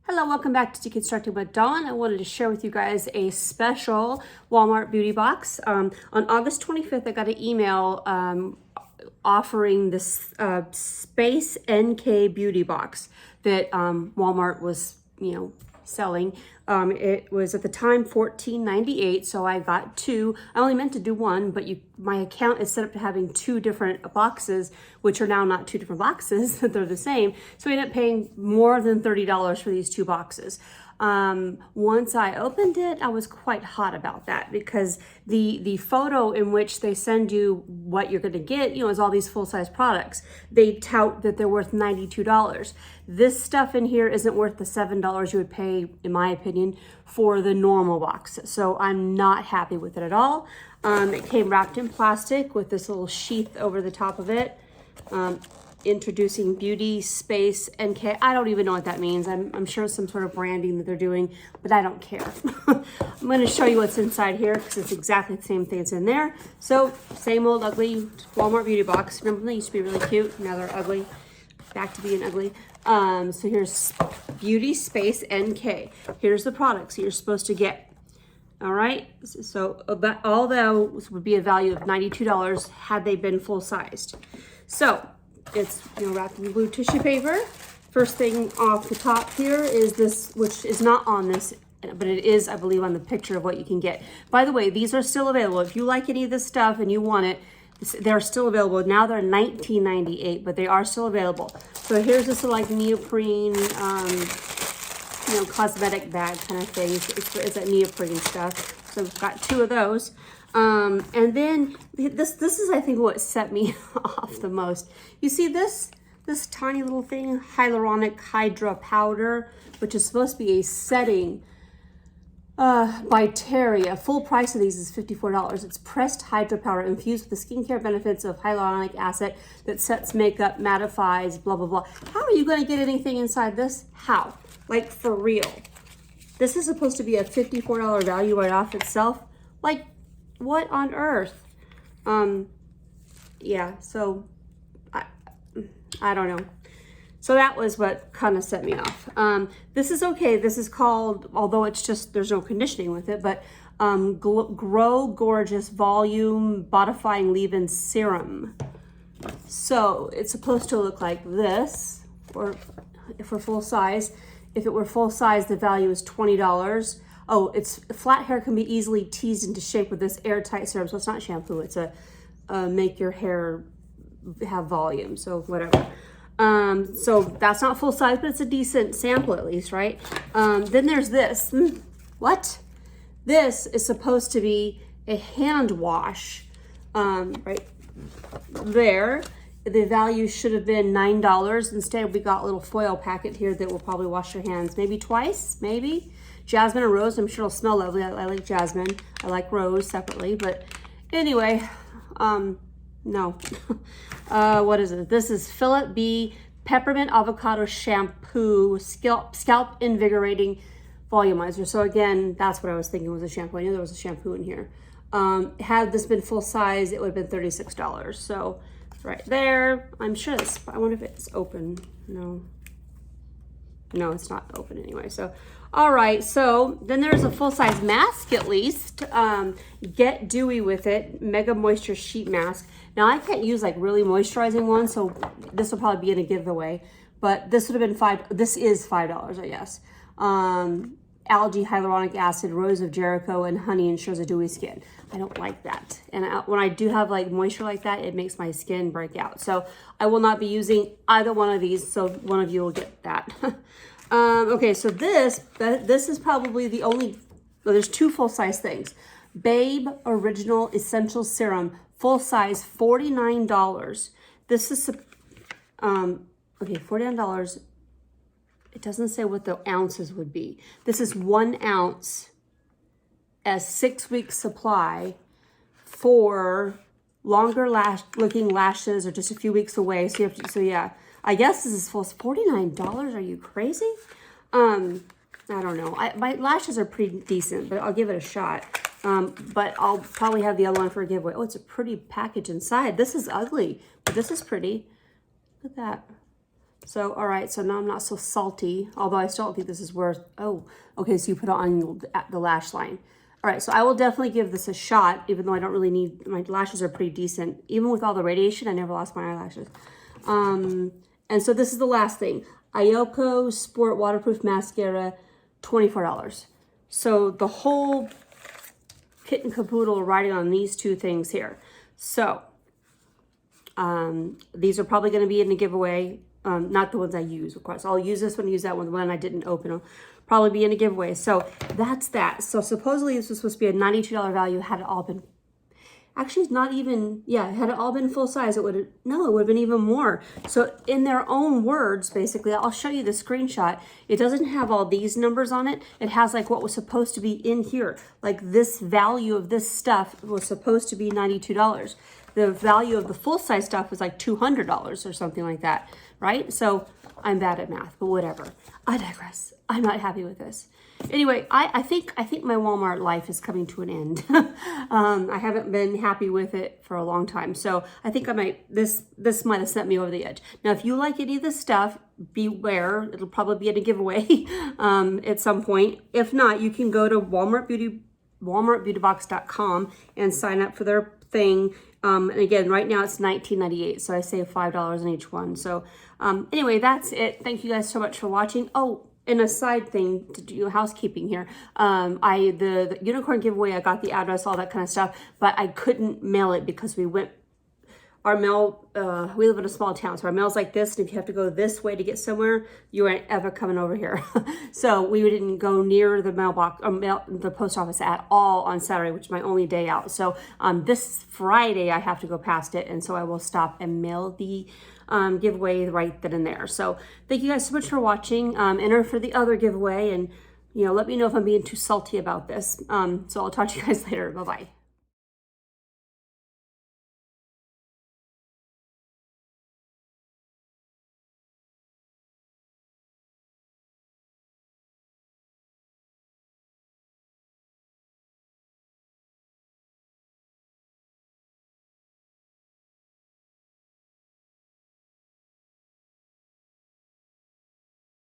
Hello, welcome back to Deconstructing with Dawn. I wanted to share with you guys a special Walmart beauty box. On August 25th, I got an email offering this Space NK beauty box that Walmart was, selling. It was at the time $14.98, so I got two. I only meant to do one, but my account is set up to having two different boxes, which are now not two different boxes, they're the same. So I ended up paying more than $30 for these two boxes. Once I opened it, I was quite hot about that because the photo in which they send you what you're going to get, is all these full-size products. They tout that they're worth $92. This stuff in here isn't worth the $7 you would pay, in my opinion, for the normal box. So I'm not happy with it at all. It came wrapped in plastic with this little sheath over the top of it. Introducing BeautySpace NK. I don't even know what that means. I'm sure it's some sort of branding that they're doing, but I don't care. I'm going to show you what's inside here because it's exactly the same thing that's in there. So same old ugly Walmart beauty box. Remember when they used to be really cute? Now they're ugly. Back to being ugly. So here's BeautySpace NK. Here's the products that you're supposed to get. All right. So all those would be a value of $92 had they been full sized. So it's wrapped in blue tissue paper. First thing off the top here is this, which is not on this, but it is, I believe, on the picture of what you can get. By the way, these are still available. If you like any of this stuff and you want it, they're still available. Now they're $19.98, but they are still available. So here's this like neoprene, cosmetic bag kind of thing. It's that neoprene stuff. So I've got two of those. And then this is, I think, what set me off the most. You see this tiny little thing, hyaluronic hydra powder, which is supposed to be a setting by Terry. A full price of these is $54. It's pressed hydra powder infused with the skincare benefits of hyaluronic acid that sets makeup, mattifies, blah, blah, blah. How are you going to get anything inside this? How? Like, for real. This is supposed to be a $54 value right off itself. Like, what on earth? Yeah, so I don't know. So that was what kind of set me off. This is okay. This is called, although it's just, there's no conditioning with it, but Grow Gorgeous Volume Bodifying Leave-In Serum. So it's supposed to look like this, or if we're full size. If it were full size, the value is $20. Oh, it's flat hair can be easily teased into shape with this airtight serum. So it's not shampoo. It's a make your hair have volume. So whatever. So that's not full size, but it's a decent sample at least, right? Then there's this. What? This is supposed to be a hand wash. Right there. The value should have been $9. Instead, we got a little foil packet here that will probably wash your hands maybe twice, maybe. Jasmine and rose, I'm sure it'll smell lovely. I like jasmine. I like rose separately, but anyway, no. What is it? This is Philip B. Peppermint Avocado Shampoo Scalp Invigorating Volumizer. So again, that's what I was thinking was a shampoo. I knew there was a shampoo in here. Had this been full size, it would have been $36. So right there, I'm sure this, I wonder if it's open. No, it's not open anyway. So, all right. So then there's a full-size mask at least. Get Dewy with it. Mega Moisture Sheet Mask. Now I can't use like really moisturizing ones, so this will probably be in a giveaway. But this would have been This is $5, I guess. Algae, hyaluronic acid, rose of Jericho, and honey ensures a dewy skin. I don't like that. And when I do have like moisture like that, it makes my skin break out. So I will not be using either one of these. So one of you will get that. Okay, so this is probably the only, well, there's two full-size things. Babe Original Essential Serum, full size, $49. This is, okay, $49. It doesn't say what the ounces would be. This is 1 ounce as 6 weeks supply for longer looking lashes or just a few weeks away. So you have to, so yeah, I guess this is full. $49. Are you crazy? I don't know. My lashes are pretty decent, but I'll give it a shot. But I'll probably have the other one for a giveaway. Oh, it's a pretty package inside. This is ugly, but this is pretty. Look at that. So, all right, so now I'm not so salty, although I still don't think this is worth, oh, okay, so you put it on the lash line. All right, so I will definitely give this a shot, even though I don't really need, my lashes are pretty decent. Even with all the radiation, I never lost my eyelashes. And so this is the last thing. Ayoko Sport Waterproof Mascara, $24. So the whole kit and caboodle riding on these two things here. So these are probably going to be in the giveaway. Not the ones I use, of course. I'll use this one, use that one. The one I didn't open will probably be in a giveaway. So that's that. So supposedly this was supposed to be a $92 value had it all been, actually it's not even, yeah, had it all been full size, it would have, no, it would have been even more. So in their own words, basically, I'll show you the screenshot. It doesn't have all these numbers on it. It has like what was supposed to be in here. Like this value of this stuff was supposed to be $92. The value of the full-size stuff was like $200 or something like that, right? So I'm bad at math, but whatever. I digress. I'm not happy with this. Anyway, I think my Walmart life is coming to an end. I haven't been happy with it for a long time. So I think I might, this might have sent me over the edge. Now, if you like any of this stuff, beware. It'll probably be in a giveaway at some point. If not, you can go to WalmartBeautyBox.com and sign up for their thing. And again, right now it's $19.98, so I save $5 on each one. So anyway, that's it. Thank you guys so much for watching. Oh, and a side thing to do housekeeping here. The unicorn giveaway, I got the address, all that kind of stuff, but I couldn't mail it because we went, our mail, we live in a small town, so our mail's like this, and if you have to go this way to get somewhere, you aren't ever coming over here. So we didn't go near the mailbox, or the post office at all on Saturday, which is my only day out. So this Friday, I have to go past it, and so I will stop and mail the giveaway right then and there. So thank you guys so much for watching. Enter for the other giveaway, and let me know if I'm being too salty about this. So I'll talk to you guys later. Bye-bye.